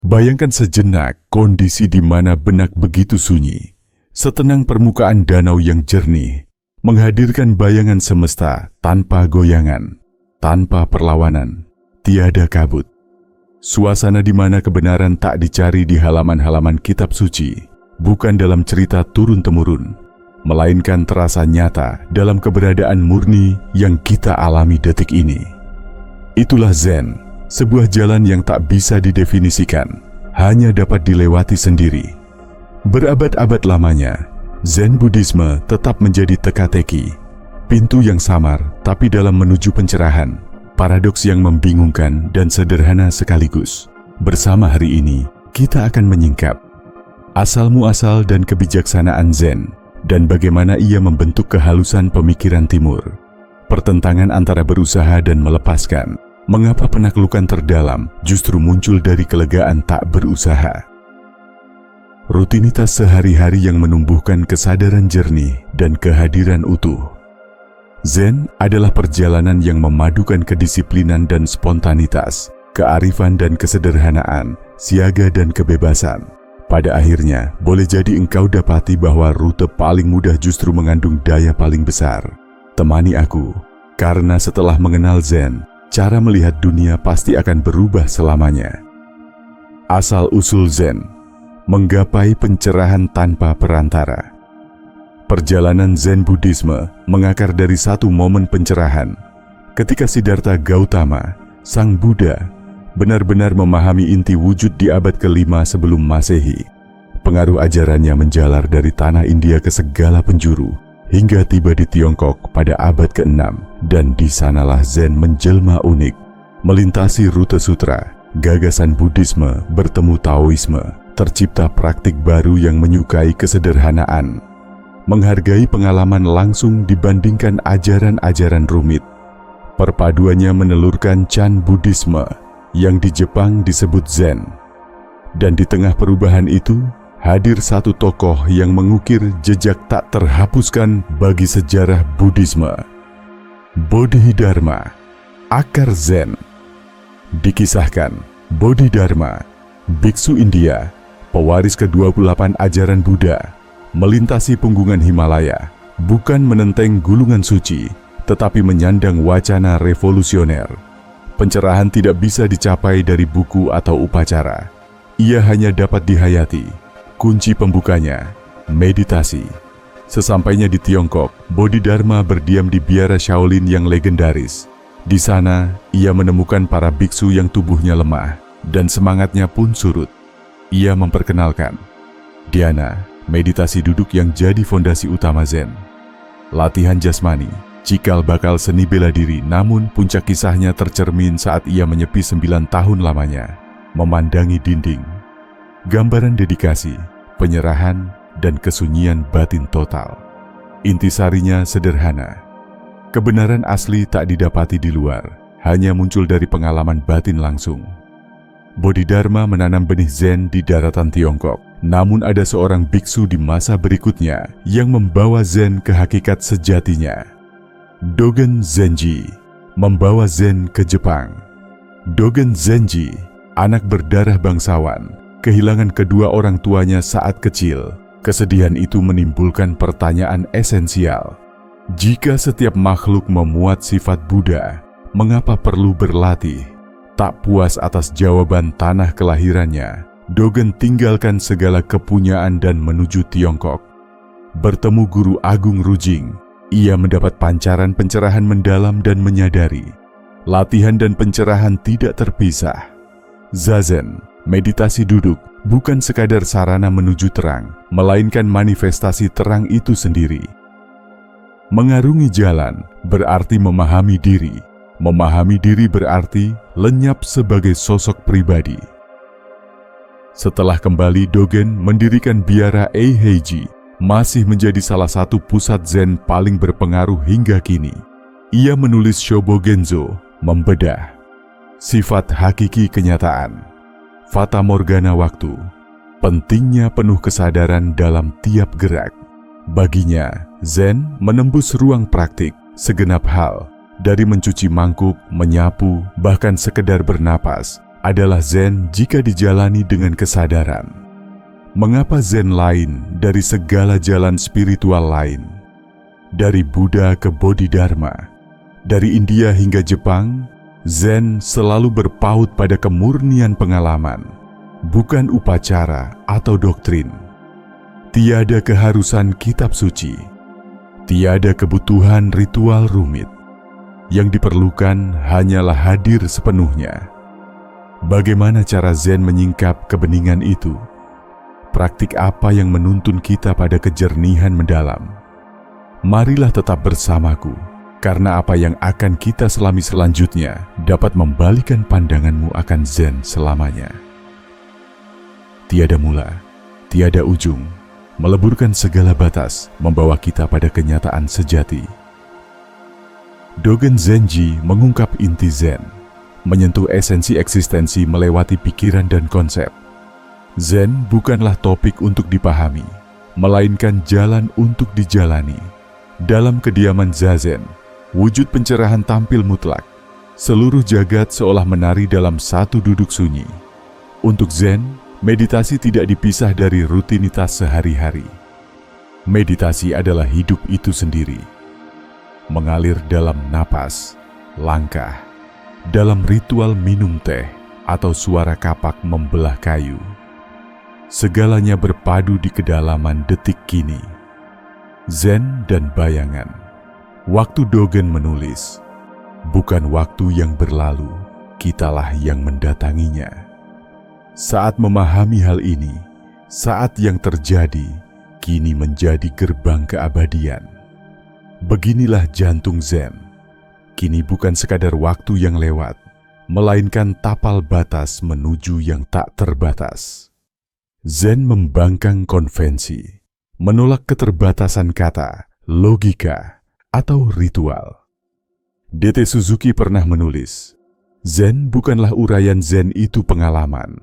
Bayangkan sejenak kondisi di mana benak begitu sunyi, setenang permukaan danau yang jernih, menghadirkan bayangan semesta tanpa goyangan, tanpa perlawanan, tiada kabut. Suasana di mana kebenaran tak dicari di halaman-halaman kitab suci, bukan dalam cerita turun-temurun, melainkan terasa nyata dalam keberadaan murni yang kita alami detik ini. Itulah Zen, sebuah jalan yang tak bisa didefinisikan, hanya dapat dilewati sendiri. Berabad-abad lamanya, Zen Buddhisme tetap menjadi teka-teki, pintu yang samar tapi dalam menuju pencerahan, paradoks yang membingungkan dan sederhana sekaligus. Bersama hari ini, kita akan menyingkap asal-muasal dan kebijaksanaan Zen, dan bagaimana ia membentuk kehalusan pemikiran Timur. Pertentangan antara berusaha dan melepaskan. Mengapa penaklukan terdalam justru muncul dari kelegaan tak berusaha? Rutinitas sehari-hari yang menumbuhkan kesadaran jernih dan kehadiran utuh. Zen adalah perjalanan yang memadukan kedisiplinan dan spontanitas, kearifan dan kesederhanaan, siaga dan kebebasan. Pada akhirnya, boleh jadi engkau dapati bahwa rute paling mudah justru mengandung daya paling besar. Temani aku, karena setelah mengenal Zen, cara melihat dunia pasti akan berubah selamanya. Asal-usul Zen, menggapai pencerahan tanpa perantara. Perjalanan Zen Buddhisme mengakar dari satu momen pencerahan, ketika Siddhartha Gautama, Sang Buddha, benar-benar memahami inti wujud di abad ke-5 sebelum Masehi. Pengaruh ajarannya menjalar dari tanah India ke segala penjuru, hingga tiba di Tiongkok pada abad ke-6, dan di sanalah Zen menjelma unik, melintasi rute sutra, gagasan Buddhisme bertemu Taoisme, tercipta praktik baru yang menyukai kesederhanaan, menghargai pengalaman langsung dibandingkan ajaran-ajaran rumit. Perpaduannya menelurkan Chan Buddhisme, yang di Jepang disebut Zen. Dan di tengah perubahan itu, hadir satu tokoh yang mengukir jejak tak terhapuskan bagi sejarah Buddhisme. Bodhidharma, akar Zen. Dikisahkan, Bodhidharma, biksu India, pewaris ke-28 ajaran Buddha, melintasi punggungan Himalaya, bukan menenteng gulungan suci, tetapi menyandang wacana revolusioner. Pencerahan tidak bisa dicapai dari buku atau upacara. Ia hanya dapat dihayati. Kunci pembukanya, meditasi. Sesampainya di Tiongkok, Bodhidharma berdiam di biara Shaolin yang legendaris. Di sana, ia menemukan para biksu yang tubuhnya lemah, dan semangatnya pun surut. Ia memperkenalkan dhyana, meditasi duduk yang jadi fondasi utama Zen. Latihan jasmani, cikal bakal seni bela diri, namun puncak kisahnya tercermin saat ia menyepi 9 tahun lamanya, memandangi dinding. Gambaran dedikasi, penyerahan, dan kesunyian batin total. Intisarinya sederhana. Kebenaran asli tak didapati di luar, hanya muncul dari pengalaman batin langsung. Bodhidharma menanam benih Zen di daratan Tiongkok, namun ada seorang biksu di masa berikutnya yang membawa Zen ke hakikat sejatinya. Dogen Zenji membawa Zen ke Jepang. Dogen Zenji, anak berdarah bangsawan, kehilangan kedua orang tuanya saat kecil. Kesedihan itu menimbulkan pertanyaan esensial. Jika setiap makhluk memuat sifat Buddha, mengapa perlu berlatih? Tak puas atas jawaban tanah kelahirannya, Dogen tinggalkan segala kepunyaan dan menuju Tiongkok. Bertemu Guru Agung Rujing, ia mendapat pancaran pencerahan mendalam dan menyadari latihan dan pencerahan tidak terpisah. Zazen, meditasi duduk, bukan sekadar sarana menuju terang, melainkan manifestasi terang itu sendiri. Mengarungi jalan berarti memahami diri. Memahami diri berarti lenyap sebagai sosok pribadi. Setelah kembali, Dogen mendirikan biara Eiheiji, masih menjadi salah satu pusat Zen paling berpengaruh hingga kini. Ia menulis Shobogenzo, membedah sifat hakiki kenyataan, fata morgana waktu, pentingnya penuh kesadaran dalam tiap gerak. Baginya, Zen menembus ruang praktik segenap hal, dari mencuci mangkuk, menyapu, bahkan sekedar bernapas, adalah Zen jika dijalani dengan kesadaran. Mengapa Zen lain dari segala jalan spiritual lain? Dari Buddha ke Bodhidharma, dari India hingga Jepang, Zen selalu berpaut pada kemurnian pengalaman, bukan upacara atau doktrin. Tiada keharusan kitab suci, tiada kebutuhan ritual rumit. Yang diperlukan hanyalah hadir sepenuhnya. Bagaimana cara Zen menyingkap kebeningan itu? Praktik apa yang menuntun kita pada kejernihan mendalam? Marilah tetap bersamaku, karena apa yang akan kita selami selanjutnya dapat membalikan pandanganmu akan Zen selamanya. Tiada mula, tiada ujung, meleburkan segala batas, membawa kita pada kenyataan sejati. Dogen Zenji mengungkap inti Zen, menyentuh esensi eksistensi melewati pikiran dan konsep. Zen bukanlah topik untuk dipahami, melainkan jalan untuk dijalani. Dalam kediaman Zazen, wujud pencerahan tampil mutlak. Seluruh jagat seolah menari dalam satu duduk sunyi. Untuk Zen, meditasi tidak dipisah dari rutinitas sehari-hari. Meditasi adalah hidup itu sendiri. Mengalir dalam napas, langkah, dalam ritual minum teh atau suara kapak membelah kayu. Segalanya berpadu di kedalaman detik kini. Zen dan bayangan. Waktu Dogen menulis, bukan waktu yang berlalu, kitalah yang mendatanginya. Saat memahami hal ini, saat yang terjadi, kini menjadi gerbang keabadian. Beginilah jantung Zen. Kini bukan sekadar waktu yang lewat, melainkan tapal batas menuju yang tak terbatas. Zen membangkang konvensi, menolak keterbatasan kata, logika, atau ritual. D.T. Suzuki pernah menulis, Zen bukanlah uraian Zen itu pengalaman.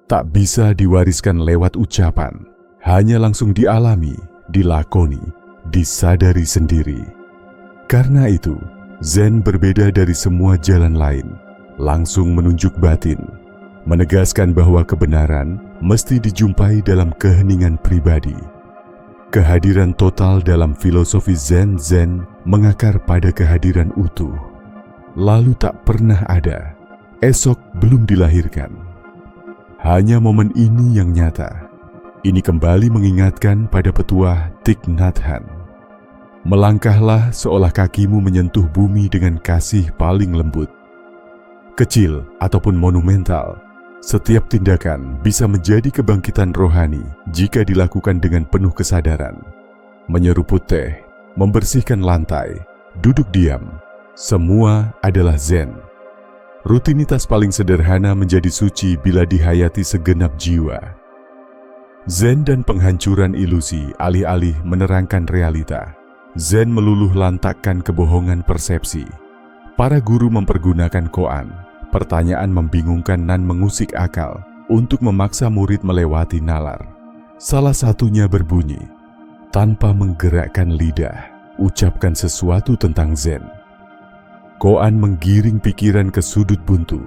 Tak bisa diwariskan lewat ucapan, hanya langsung dialami, dilakoni, disadari sendiri. Karena itu, Zen berbeda dari semua jalan lain, langsung menunjuk batin, menegaskan bahwa kebenaran mesti dijumpai dalam keheningan pribadi. Kehadiran total dalam filosofi Zen mengakar pada kehadiran utuh. Lalu tak pernah ada, esok belum dilahirkan. Hanya momen ini yang nyata. Ini kembali mengingatkan pada petuah Thich Nhat Hanh. Melangkahlah seolah kakimu menyentuh bumi dengan kasih paling lembut. Kecil ataupun monumental, setiap tindakan bisa menjadi kebangkitan rohani jika dilakukan dengan penuh kesadaran. Menyeruput teh, membersihkan lantai, duduk diam, semua adalah Zen. Rutinitas paling sederhana menjadi suci bila dihayati segenap jiwa. Zen dan penghancuran ilusi alih-alih menerangkan realita. Zen meluluh lantakkan kebohongan persepsi. Para guru mempergunakan koan, pertanyaan membingungkan dan mengusik akal untuk memaksa murid melewati nalar. Salah satunya berbunyi, tanpa menggerakkan lidah, ucapkan sesuatu tentang Zen. Koan menggiring pikiran ke sudut buntu,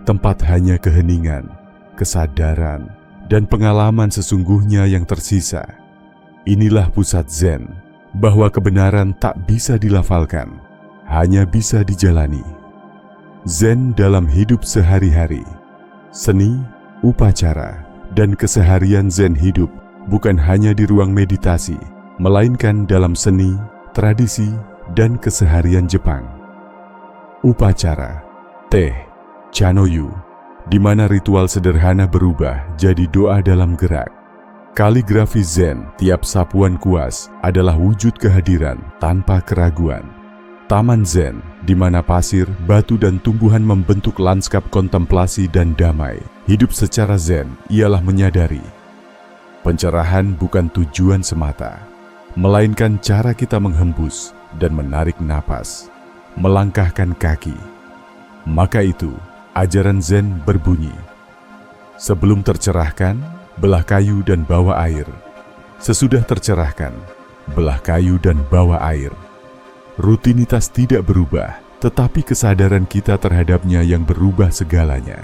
tempat hanya keheningan, kesadaran, dan pengalaman sesungguhnya yang tersisa. Inilah pusat Zen, bahwa kebenaran tak bisa dilafalkan, hanya bisa dijalani. Zen dalam hidup sehari-hari, seni, upacara, dan keseharian Zen hidup bukan hanya di ruang meditasi, melainkan dalam seni, tradisi, dan keseharian Jepang. Upacara, teh, chanoyu, di mana ritual sederhana berubah jadi doa dalam gerak. Kaligrafi Zen, tiap sapuan kuas adalah wujud kehadiran tanpa keraguan. Taman Zen, di mana pasir, batu, dan tumbuhan membentuk lanskap kontemplasi dan damai. Hidup secara Zen ialah menyadari pencerahan bukan tujuan semata, melainkan cara kita menghembus dan menarik napas, melangkahkan kaki. Maka itu, ajaran Zen berbunyi, sebelum tercerahkan, belah kayu dan bawa air. Sesudah tercerahkan, belah kayu dan bawa air. Rutinitas tidak berubah, tetapi kesadaran kita terhadapnya yang berubah segalanya.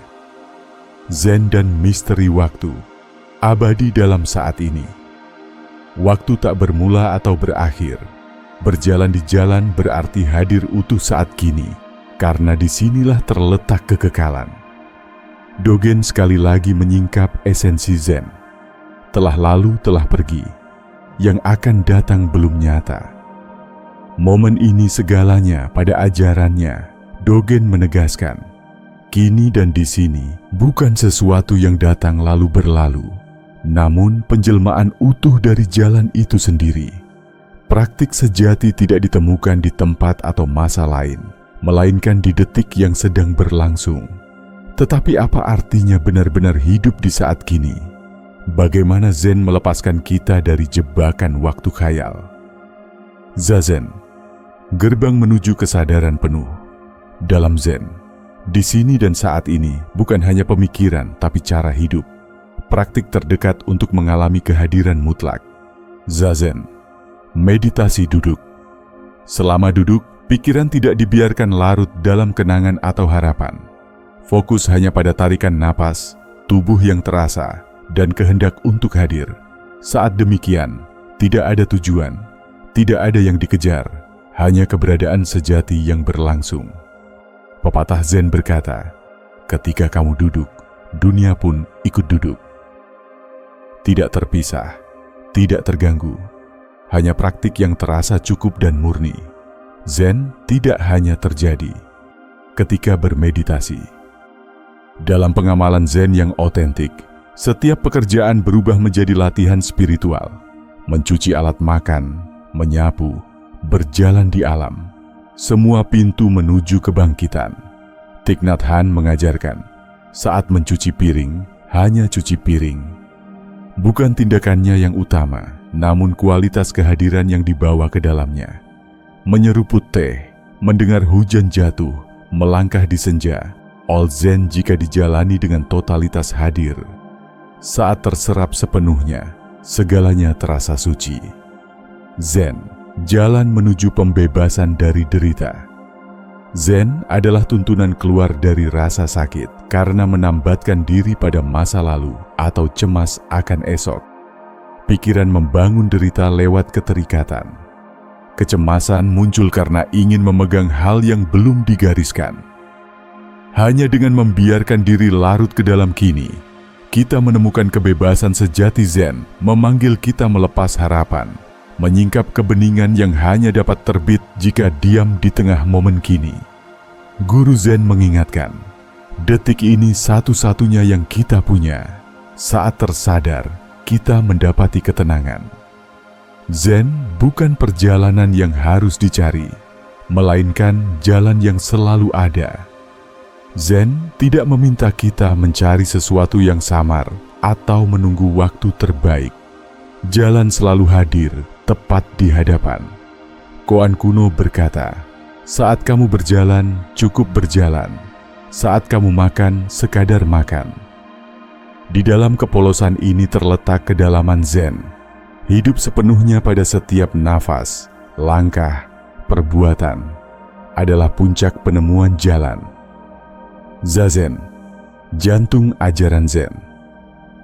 Zen dan misteri waktu, abadi dalam saat ini. Waktu tak bermula atau berakhir. Berjalan di jalan berarti hadir utuh saat kini, karena disinilah terletak kekekalan. Dogen sekali lagi menyingkap esensi Zen. Telah lalu telah pergi, yang akan datang belum nyata. Momen ini segalanya pada ajarannya. Dogen menegaskan, kini dan di sini bukan sesuatu yang datang lalu berlalu, namun penjelmaan utuh dari jalan itu sendiri. Praktik sejati tidak ditemukan di tempat atau masa lain, melainkan di detik yang sedang berlangsung. Tetapi apa artinya benar-benar hidup di saat kini? Bagaimana Zen melepaskan kita dari jebakan waktu khayal? Zazen, gerbang menuju kesadaran penuh. Dalam Zen, di sini dan saat ini bukan hanya pemikiran tapi cara hidup. Praktik terdekat untuk mengalami kehadiran mutlak. Zazen, meditasi duduk. Selama duduk, pikiran tidak dibiarkan larut dalam kenangan atau harapan. Fokus hanya pada tarikan napas, tubuh yang terasa, dan kehendak untuk hadir. Saat demikian, tidak ada tujuan, tidak ada yang dikejar, hanya keberadaan sejati yang berlangsung. Pepatah Zen berkata, ketika kamu duduk, dunia pun ikut duduk. Tidak terpisah, tidak terganggu, hanya praktik yang terasa cukup dan murni. Zen tidak hanya terjadi ketika bermeditasi. Dalam pengamalan Zen yang otentik, setiap pekerjaan berubah menjadi latihan spiritual. Mencuci alat makan, menyapu, berjalan di alam. Semua pintu menuju kebangkitan. Thich Nhat Hanh mengajarkan, saat mencuci piring, hanya cuci piring. Bukan tindakannya yang utama, namun kualitas kehadiran yang dibawa ke dalamnya. Menyeruput teh, mendengar hujan jatuh, melangkah di senja, all Zen jika dijalani dengan totalitas hadir. Saat terserap sepenuhnya, segalanya terasa suci. Zen, jalan menuju pembebasan dari derita. Zen adalah tuntunan keluar dari rasa sakit karena menambatkan diri pada masa lalu atau cemas akan esok. Pikiran membangun derita lewat keterikatan. Kecemasan muncul karena ingin memegang hal yang belum digariskan. Hanya dengan membiarkan diri larut ke dalam kini, kita menemukan kebebasan sejati. Zen memanggil kita melepas harapan, menyingkap kebeningan yang hanya dapat terbit jika diam di tengah momen kini. Guru Zen mengingatkan, detik ini satu-satunya yang kita punya. Saat tersadar, kita mendapati ketenangan. Zen bukan perjalanan yang harus dicari, melainkan jalan yang selalu ada. Zen tidak meminta kita mencari sesuatu yang samar atau menunggu waktu terbaik. Jalan selalu hadir, tepat di hadapan. Koan kuno berkata, saat kamu berjalan, cukup berjalan. Saat kamu makan, sekadar makan. Di dalam kepolosan ini terletak kedalaman Zen. Hidup sepenuhnya pada setiap nafas, langkah, perbuatan adalah puncak penemuan jalan. Zazen, jantung ajaran Zen.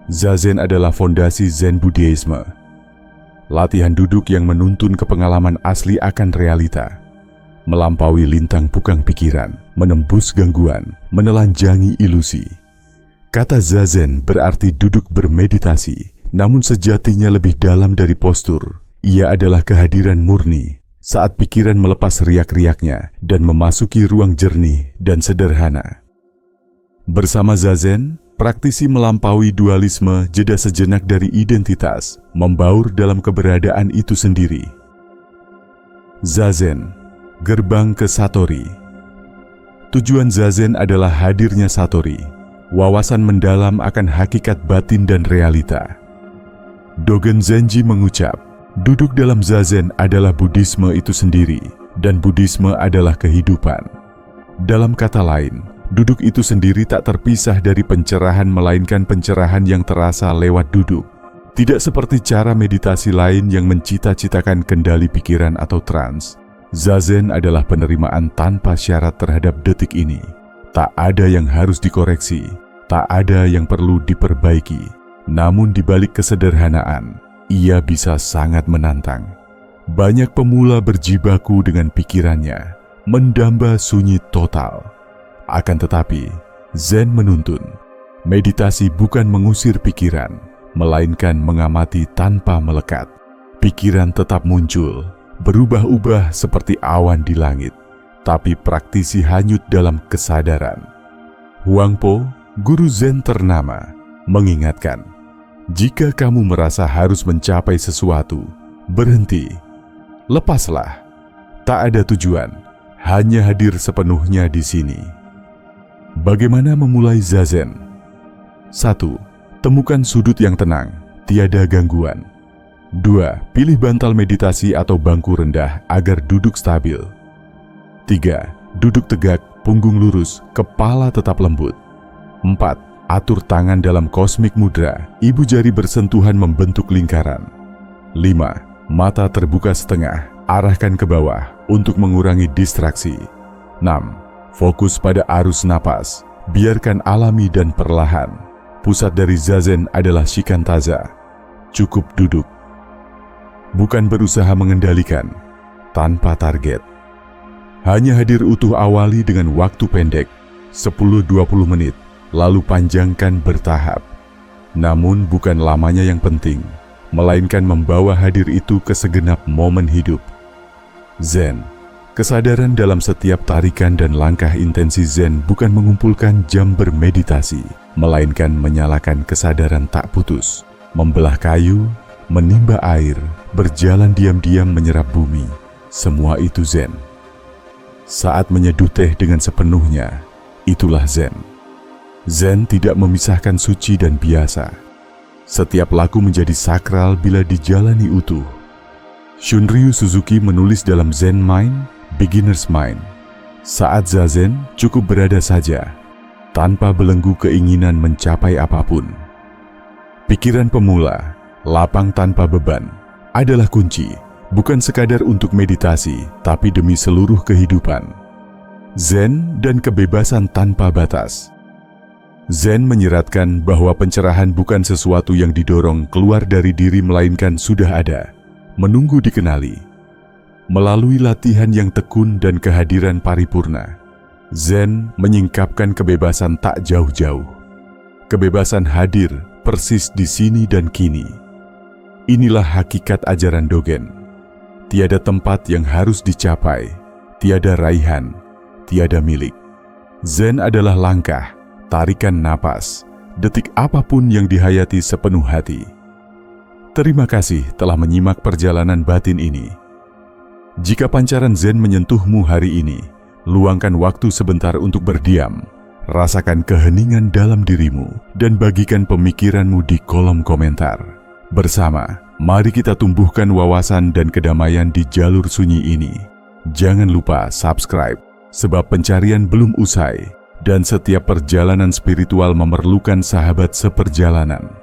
Zazen adalah fondasi Zen Buddhisme. Latihan duduk yang menuntun ke pengalaman asli akan realita. Melampaui lintang pukang pikiran, menembus gangguan, menelanjangi ilusi. Kata Zazen berarti duduk bermeditasi, namun sejatinya lebih dalam dari postur. Ia adalah kehadiran murni, saat pikiran melepas riak-riaknya dan memasuki ruang jernih dan sederhana. Bersama Zazen, praktisi melampaui dualisme, jeda sejenak dari identitas, membaur dalam keberadaan itu sendiri. Zazen, gerbang ke Satori. Tujuan Zazen adalah hadirnya Satori, wawasan mendalam akan hakikat batin dan realita. Dogen Zenji mengucap, duduk dalam Zazen adalah Buddhisme itu sendiri, dan Buddhisme adalah kehidupan. Dalam kata lain, duduk itu sendiri tak terpisah dari pencerahan, melainkan pencerahan yang terasa lewat duduk. Tidak seperti cara meditasi lain yang mencita-citakan kendali pikiran atau trans. Zazen adalah penerimaan tanpa syarat terhadap detik ini. Tak ada yang harus dikoreksi, tak ada yang perlu diperbaiki. Namun di balik kesederhanaan, ia bisa sangat menantang. Banyak pemula berjibaku dengan pikirannya, mendamba sunyi total. Akan tetapi, Zen menuntun, meditasi bukan mengusir pikiran, melainkan mengamati tanpa melekat. Pikiran tetap muncul, berubah-ubah seperti awan di langit, tapi praktisi hanyut dalam kesadaran. Huang Po, guru Zen ternama, mengingatkan, jika kamu merasa harus mencapai sesuatu, berhenti, lepaslah. Tak ada tujuan, hanya hadir sepenuhnya di sini. Bagaimana memulai Zazen? 1. Temukan sudut yang tenang, tiada gangguan. 2. Pilih bantal meditasi atau bangku rendah agar duduk stabil. 3. Duduk tegak, punggung lurus, kepala tetap lembut. 4. Atur tangan dalam kosmik mudra, ibu jari bersentuhan membentuk lingkaran. 5. Mata terbuka setengah, arahkan ke bawah untuk mengurangi distraksi. 6. Fokus pada arus napas, biarkan alami dan perlahan. Pusat dari Zazen adalah Shikantaza. Cukup duduk. Bukan berusaha mengendalikan, tanpa target. Hanya hadir utuh, awali dengan waktu pendek, 10-20 menit, lalu panjangkan bertahap. Namun bukan lamanya yang penting, melainkan membawa hadir itu ke segenap momen hidup. Zen, kesadaran dalam setiap tarikan dan langkah intensi Zen bukan mengumpulkan jam bermeditasi, melainkan menyalakan kesadaran tak putus, membelah kayu, menimba air, berjalan diam-diam menyerap bumi. Semua itu Zen. Saat menyeduh teh dengan sepenuhnya, itulah Zen. Zen tidak memisahkan suci dan biasa. Setiap laku menjadi sakral bila dijalani utuh. Shunryu Suzuki menulis dalam Zen Mind, Beginner's Mind, saat Zazen cukup berada saja, tanpa belenggu keinginan mencapai apapun. Pikiran pemula, lapang tanpa beban, adalah kunci, bukan sekadar untuk meditasi, tapi demi seluruh kehidupan. Zen dan kebebasan tanpa batas. Zen menyeratkan bahwa pencerahan bukan sesuatu yang didorong keluar dari diri, melainkan sudah ada, menunggu dikenali. Melalui latihan yang tekun dan kehadiran paripurna, Zen menyingkapkan kebebasan tak jauh-jauh. Kebebasan hadir persis di sini dan kini. Inilah hakikat ajaran Dogen. Tiada tempat yang harus dicapai, tiada raihan, tiada milik. Zen adalah langkah, tarikan napas, detik apapun yang dihayati sepenuh hati. Terima kasih telah menyimak perjalanan batin ini. Jika pancaran Zen menyentuhmu hari ini, luangkan waktu sebentar untuk berdiam, rasakan keheningan dalam dirimu, dan bagikan pemikiranmu di kolom komentar. Bersama, mari kita tumbuhkan wawasan dan kedamaian di jalur sunyi ini. Jangan lupa subscribe, sebab pencarian belum usai, dan setiap perjalanan spiritual memerlukan sahabat seperjalanan.